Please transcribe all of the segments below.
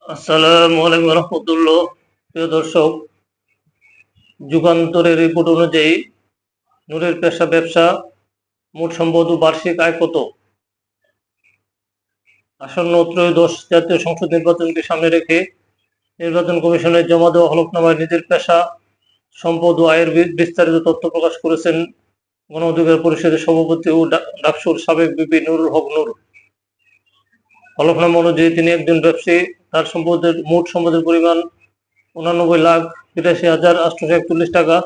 আসসালামু আলাইকুম রহমতুল্লাহ। প্রিয় দর্শক, যুগান্তরের রিপোর্ট অনুযায়ী নূরের পেশা ব্যবসা, মোট সম্পদ ও বার্ষিক আয় কত? আসন্ন ত্রয়োদশ জাতীয় সংসদ নির্বাচনকে সামনে রেখে নির্বাচন কমিশনের জমা দেওয়া হলফনামায় নিজের পেশা, সম্পদ ও আয়ের বিস্তারিত তথ্য প্রকাশ করেছেন গণ অধিকার পরিষদের সভাপতি ও ডাকসুর সাবেক বিপি নুরুল হক নূর। হলফনামা অনুযায়ী তিনি একজন ব্যবসায়ী। তার মোট সম্পদের পরিমাণ 89,82,841 টাকা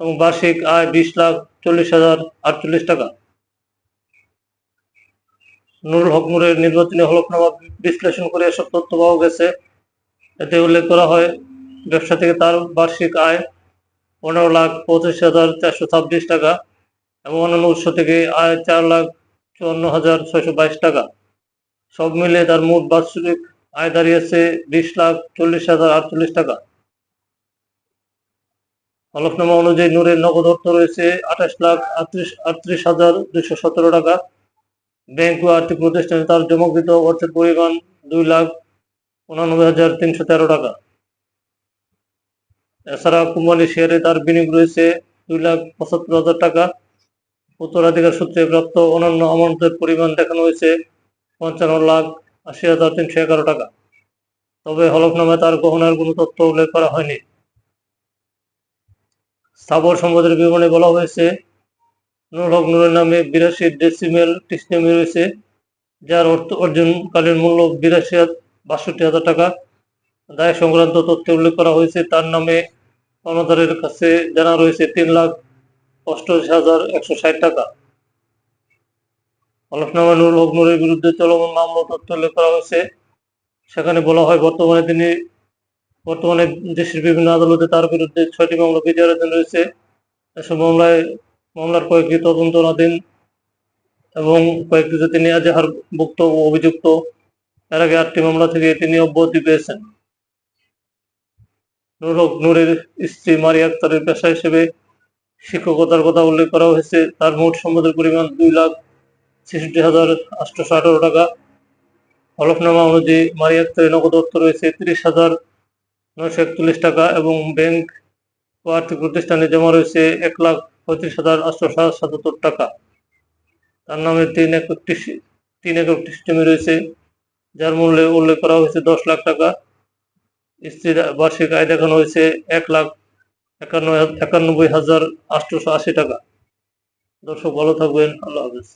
এবং বার্ষিক আয় 20,40,048 টাকা। নুরুল হক নূরের নির্বাচনী হলফনামা বিশ্লেষণ করে এসব তথ্য পাওয়া গেছে। এতে উল্লেখ করা হয়, ব্যবসা থেকে তার বার্ষিক আয় 15,25,426 টাকা এবং অন্যান্য উৎস থেকে আয় 4,54,622 টাকা। সব মিলিয়ে তার মোট বার্ষিক আয় দাঁড়িয়েছে 20,40,048 টাকা। হলফনামা অনুযায়ী নূরের নগদ অর্থ রয়েছে 28,38,217 টাকা। ব্যাংক ও আর্থিক প্রতিষ্ঠানে তার জমাকৃত অর্থের পরিমাণ 2,89,313 টাকা। এছাড়া কোম্পানি শেয়ারে তার বিনিয়োগ রয়েছে 2,75,000 টাকা। উত্তরাধিকার সূত্রে প্রাপ্ত অন্যান্য আমানতের পরিমাণ দেখানো হয়েছে 55,80,311 টাকা। তবে হলফনামায় তার গহনার কোনো তথ্য উল্লেখ করা হয়নি। স্থাবর সম্পদের বিবরণে বলা হয়েছে, নুরুল হক নূরের নামে 82 ডেসিমেল টিস জমি রয়েছে, যার অর্জনকালীন মূল্য 62,000 টাকা। দায় সংক্রান্ত তথ্যে উল্লেখ করা হয়েছে, তার নামে পাওনাদারের কাছে জানা রয়েছে 3,88,160 টাকা। হলফনামায় নুরুল হক নূরের বিরুদ্ধে চলমান মামলা তথ্য উল্লেখ করা হয়েছে। সেখানে বলা হয়, বর্তমানে দেশের বিভিন্ন আদালতে তার বিরুদ্ধে 6টি মামলা বিচারাধীন রয়েছে। এসব মামলার কয়েকটি তদন্তনাধীন এবং কয়েকটিতে তিনি এজাহারভুক্ত ও অভিযুক্ত। এর আগে 8টি মামলা থেকে তিনি অব্যাহতি পেয়েছেন। নুরুল হক নূরের স্ত্রী মারিয়া আক্তারের পেশা হিসেবে শিক্ষকতার কথা উল্লেখ করা হয়েছে। তার মোট সম্পদের পরিমাণ 2,66,818 টাকা। হলফনামা অনুযায়ী মারিয়া আক্তারের নগদ অর্থ রয়েছে 30,941 টাকা এবং ব্যাংক ও আর্থিক প্রতিষ্ঠানে জমা রয়েছে 1,35,877 টাকা। তার নামে 3 একর জমি রয়েছে, যার মূল্যে উল্লেখ করা হয়েছে 10 লাখ টাকা। স্ত্রীর বার্ষিক আয় দেখানো হয়েছে 1,91,880 টাকা। দর্শক, ভালো থাকবেন। আল্লাহ হাফেজ।